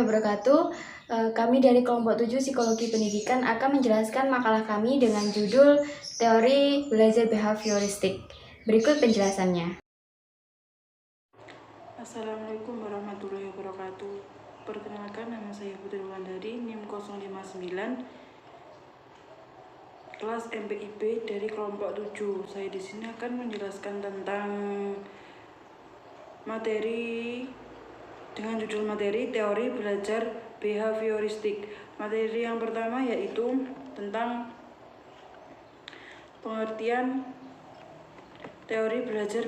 wabarakatuh. Kami dari kelompok 7 Psikologi Pendidikan akan menjelaskan makalah kami dengan judul Teori Belajar Behavioristik. Berikut penjelasannya. Assalamualaikum warahmatullahi wabarakatuh. Perkenalkan, nama saya Putri Wulandari, NIM 059, kelas MPIB dari kelompok 7. Saya di sini akan menjelaskan tentang materi dengan judul materi Teori Belajar Behavioristik. Materi yang pertama yaitu tentang pengertian teori belajar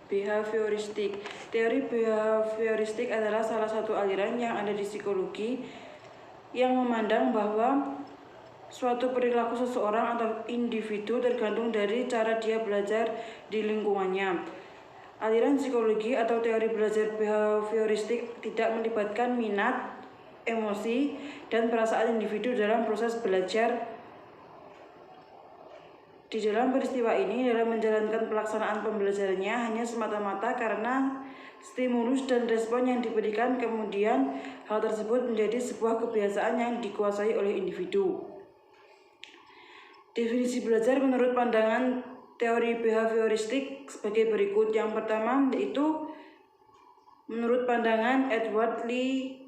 behavioristik. Teori behavioristik adalah salah satu aliran yang ada di psikologi yang memandang bahwa suatu perilaku seseorang atau individu tergantung dari cara dia belajar di lingkungannya. Aliran psikologi atau teori belajar behavioristik tidak melibatkan minat, emosi, dan perasaan individu dalam proses belajar. Di dalam peristiwa ini, dalam menjalankan pelaksanaan pembelajarannya hanya semata-mata karena stimulus dan respon yang diberikan, kemudian hal tersebut menjadi sebuah kebiasaan yang dikuasai oleh individu. Definisi belajar menurut pandangan teori behavioristik sebagai berikut. Yang pertama yaitu menurut pandangan Edward Lee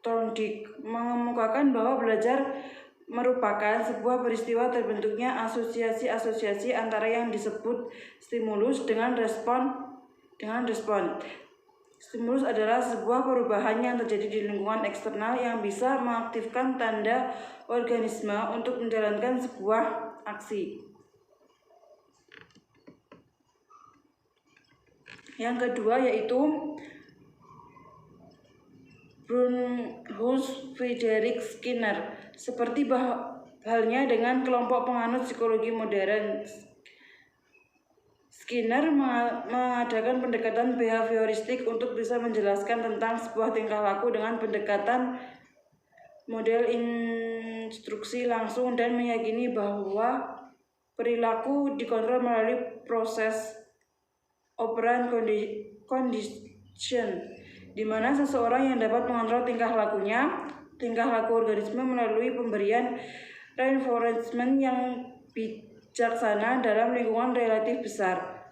Thorndike mengemukakan bahwa belajar merupakan sebuah peristiwa terbentuknya asosiasi-asosiasi antara yang disebut stimulus dengan respon. Stimulus adalah sebuah perubahan yang terjadi di lingkungan eksternal yang bisa mengaktifkan tanda organisme untuk menjalankan sebuah aksi. Yang kedua yaitu Brunhus Friedrich Skinner. Seperti halnya dengan kelompok penganut psikologi modern, Skinner mengadakan pendekatan behavioristik untuk bisa menjelaskan tentang sebuah tingkah laku dengan pendekatan model instruksi langsung dan meyakini bahwa perilaku dikontrol melalui proses operant condition, di mana seseorang yang dapat mengontrol tingkah laku organisme melalui pemberian reinforcement yang bijaksana dalam lingkungan relatif besar.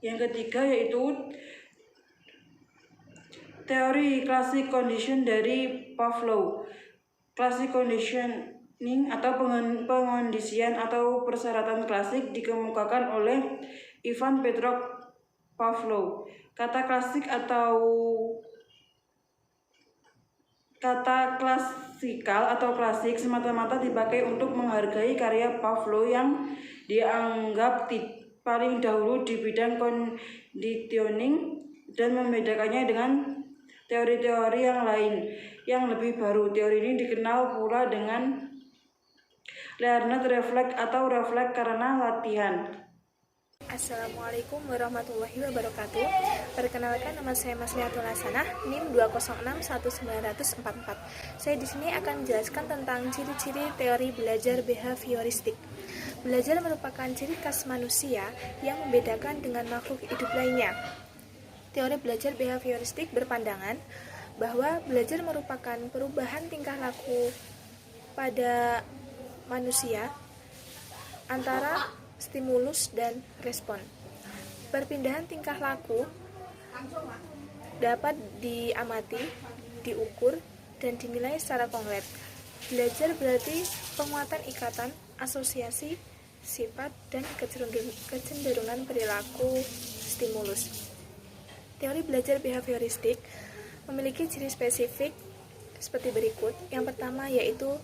Yang ketiga yaitu teori classic condition dari Pavlov. Classic conditioning atau pengondisian atau persyaratan klasik dikemukakan oleh Ivan Petrov Pavlov. Kata klasikal atau klasik semata-mata dipakai untuk menghargai karya Pavlov yang dianggap paling dahulu di bidang conditioning dan membedakannya dengan teori-teori yang lain yang lebih baru. Teori ini dikenal pula dengan learned reflex atau refleks karena latihan. Assalamualaikum warahmatullahi wabarakatuh. Perkenalkan, nama saya Maslihatul Hasanah, NIM 2061944. Saya di sini akan menjelaskan tentang ciri-ciri teori belajar behavioristik. Belajar merupakan ciri khas manusia yang membedakan dengan makhluk hidup lainnya. Teori belajar behavioristik berpandangan bahwa belajar merupakan perubahan tingkah laku pada manusia antara stimulus dan respon. Perpindahan tingkah laku dapat diamati, diukur, dan dinilai secara konkret. Belajar berarti penguatan ikatan, asosiasi, sifat, dan kecenderungan perilaku stimulus. Teori belajar behavioristik memiliki ciri spesifik seperti berikut. Yang pertama yaitu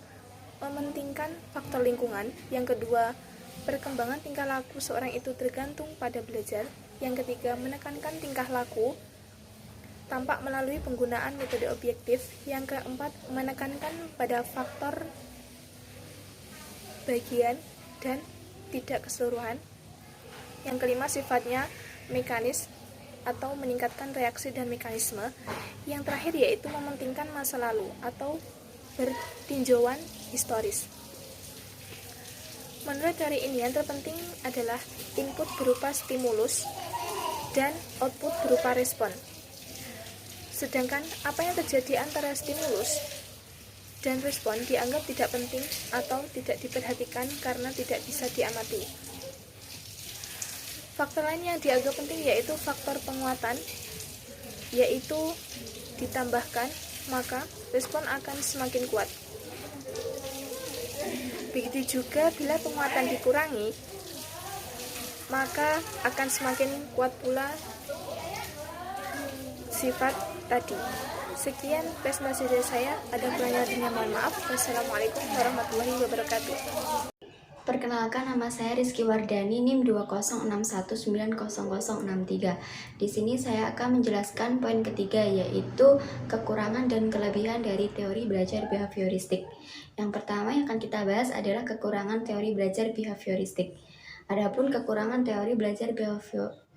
mementingkan faktor lingkungan. Yang kedua, perkembangan tingkah laku seorang itu tergantung pada belajar. Yang ketiga, menekankan tingkah laku tampak melalui penggunaan metode objektif. Yang keempat, menekankan pada faktor bagian dan tidak keseluruhan. Yang kelima, sifatnya mekanis atau meningkatkan reaksi dan mekanisme. Yang terakhir yaitu mementingkan masa lalu atau bertinjauan historis. Menurut teori ini yang terpenting adalah input berupa stimulus dan output berupa respon. Sedangkan apa yang terjadi antara stimulus dan respon dianggap tidak penting atau tidak diperhatikan karena tidak bisa diamati. Faktor lain yang dianggap penting yaitu faktor penguatan, yaitu ditambahkan maka respon akan semakin kuat. Begitu juga bila penguatan dikurangi, maka akan semakin kuat pula sifat tadi. Sekian presentasi dari saya, ada kurangnya mohon maaf. Wassalamualaikum warahmatullahi wabarakatuh. Perkenalkan, nama saya Rizky Wardani, NIM 206190063. Di sini saya akan menjelaskan poin ketiga, yaitu kekurangan dan kelebihan dari teori belajar behavioristik. Yang pertama yang akan kita bahas adalah kekurangan teori belajar behavioristik. Adapun kekurangan teori belajar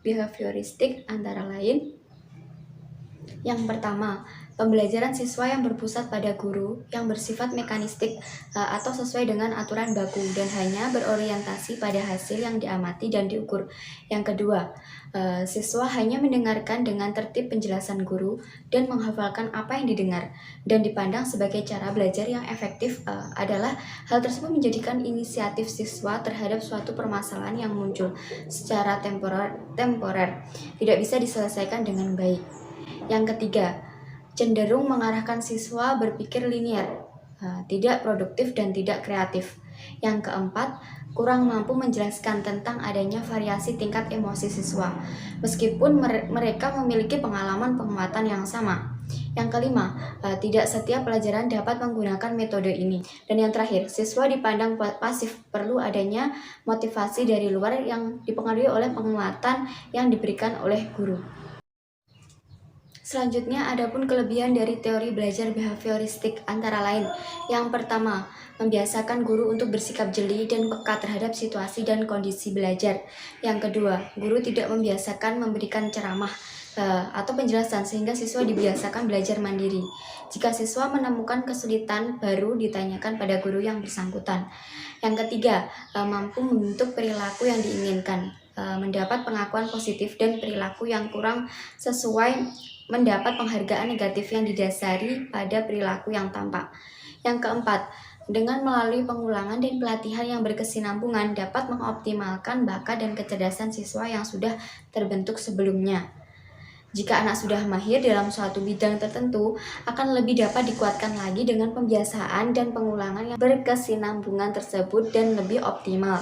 behavioristik antara lain: yang pertama, pembelajaran siswa yang berpusat pada guru, yang bersifat mekanistik atau sesuai dengan aturan baku dan hanya berorientasi pada hasil yang diamati dan diukur. Yang kedua, siswa hanya mendengarkan dengan tertib penjelasan guru dan menghafalkan apa yang didengar, dan dipandang sebagai cara belajar yang efektif adalah hal tersebut menjadikan inisiatif siswa terhadap suatu permasalahan yang muncul secara temporer tidak bisa diselesaikan dengan baik. Yang ketiga, cenderung mengarahkan siswa berpikir linier, tidak produktif dan tidak kreatif. Yang keempat, kurang mampu menjelaskan tentang adanya variasi tingkat emosi siswa, meskipun mereka memiliki pengalaman penguatan yang sama. Yang kelima, tidak setiap pelajaran dapat menggunakan metode ini. Dan yang terakhir, siswa dipandang pasif, perlu adanya motivasi dari luar yang dipengaruhi oleh penguatan yang diberikan oleh guru. Selanjutnya, adapun kelebihan dari teori belajar behavioristik antara lain. Yang pertama, membiasakan guru untuk bersikap jeli dan peka terhadap situasi dan kondisi belajar. Yang kedua, guru tidak membiasakan memberikan ceramah atau penjelasan sehingga siswa dibiasakan belajar mandiri. Jika siswa menemukan kesulitan, baru ditanyakan pada guru yang bersangkutan. Yang ketiga, mampu membentuk perilaku yang diinginkan, mendapat pengakuan positif dan perilaku yang kurang sesuai mendapat penghargaan negatif yang didasari pada perilaku yang tampak. Yang keempat, dengan melalui pengulangan dan pelatihan yang berkesinambungan dapat mengoptimalkan bakat dan kecerdasan siswa yang sudah terbentuk sebelumnya. Jika anak sudah mahir dalam suatu bidang tertentu, akan lebih dapat dikuatkan lagi dengan pembiasaan dan pengulangan yang berkesinambungan tersebut dan lebih optimal.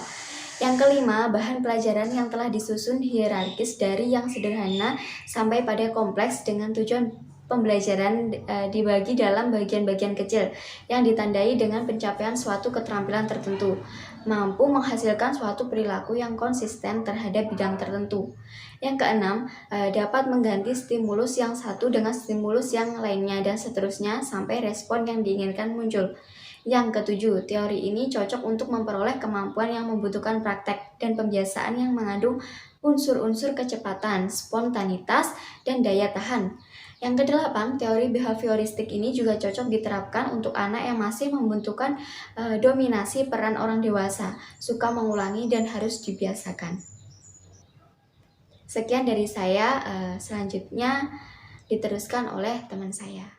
Yang kelima, bahan pelajaran yang telah disusun hierarkis dari yang sederhana sampai pada kompleks dengan tujuan pembelajaran dibagi dalam bagian-bagian kecil yang ditandai dengan pencapaian suatu keterampilan tertentu, mampu menghasilkan suatu perilaku yang konsisten terhadap bidang tertentu. Yang keenam, dapat mengganti stimulus yang satu dengan stimulus yang lainnya dan seterusnya sampai respon yang diinginkan muncul. Yang ketujuh, teori ini cocok untuk memperoleh kemampuan yang membutuhkan praktek dan pembiasaan yang mengandung unsur-unsur kecepatan, spontanitas, dan daya tahan. Yang kedelapan, teori behavioristik ini juga cocok diterapkan untuk anak yang masih membutuhkan dominasi peran orang dewasa, suka mengulangi dan harus dibiasakan. Sekian dari saya, selanjutnya diteruskan oleh teman saya.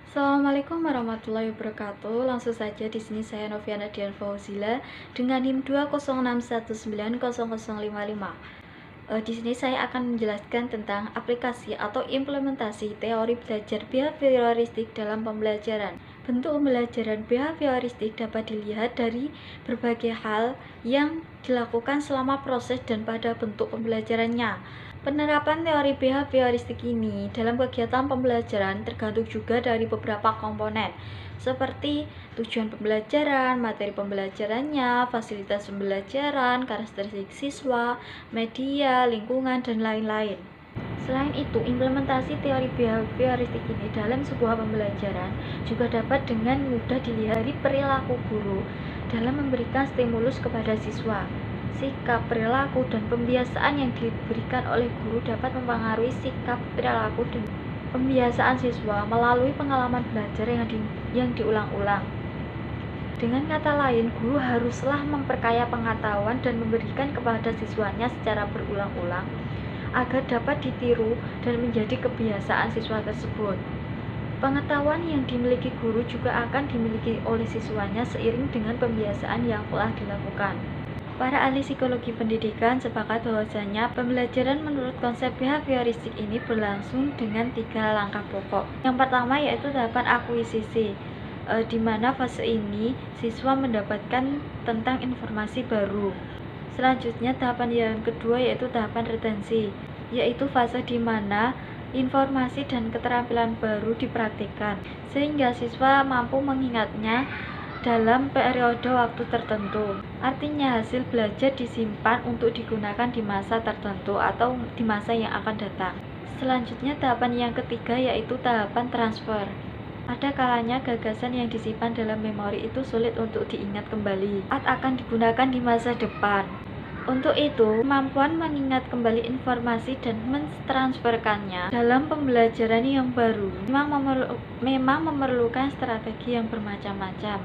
Assalamualaikum warahmatullahi wabarakatuh. Langsung saja di sini saya Noviana Dian Fauzila dengan NIM 206190055. Di sini saya akan menjelaskan tentang aplikasi atau implementasi teori belajar behavioristik dalam pembelajaran. Bentuk pembelajaran behavioristik dapat dilihat dari berbagai hal yang dilakukan selama proses dan pada bentuk pembelajarannya. Penerapan teori behavioristik ini dalam kegiatan pembelajaran tergantung juga dari beberapa komponen, seperti tujuan pembelajaran, materi pembelajarannya, fasilitas pembelajaran, karakteristik siswa, media, lingkungan, dan lain-lain. Selain itu, implementasi teori behavioristik ini dalam sebuah pembelajaran juga dapat dengan mudah dilihat dari perilaku guru dalam memberikan stimulus kepada siswa. Sikap, perilaku, dan pembiasaan yang diberikan oleh guru dapat mempengaruhi sikap, perilaku, dan pembiasaan siswa melalui pengalaman belajar yang diulang-ulang. Dengan kata lain, guru haruslah memperkaya pengetahuan dan memberikan kepada siswanya secara berulang-ulang agar dapat ditiru dan menjadi kebiasaan siswa tersebut. Pengetahuan yang dimiliki guru juga akan dimiliki oleh siswanya seiring dengan pembiasaan yang telah dilakukan. Para ahli psikologi pendidikan sepakat bahwasanya pembelajaran menurut konsep behavioristik ini berlangsung dengan 3 langkah pokok. Yang pertama yaitu tahapan akuisisi, di mana fase ini siswa mendapatkan tentang informasi baru. Selanjutnya tahapan yang kedua yaitu tahapan retensi, yaitu fase di mana informasi dan keterampilan baru dipraktikkan sehingga siswa mampu mengingatnya dalam periode waktu tertentu. Artinya hasil belajar disimpan untuk digunakan di masa tertentu atau di masa yang akan datang. Selanjutnya tahapan yang ketiga yaitu tahapan transfer. Ada kalanya gagasan yang disimpan dalam memori itu sulit untuk diingat kembali atau akan digunakan di masa depan. Untuk itu, kemampuan mengingat kembali informasi dan mentransferkannya dalam pembelajaran yang baru memang memerlukan strategi yang bermacam-macam.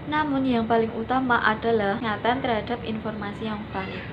Namun yang paling utama adalah ingatan terhadap informasi yang valid.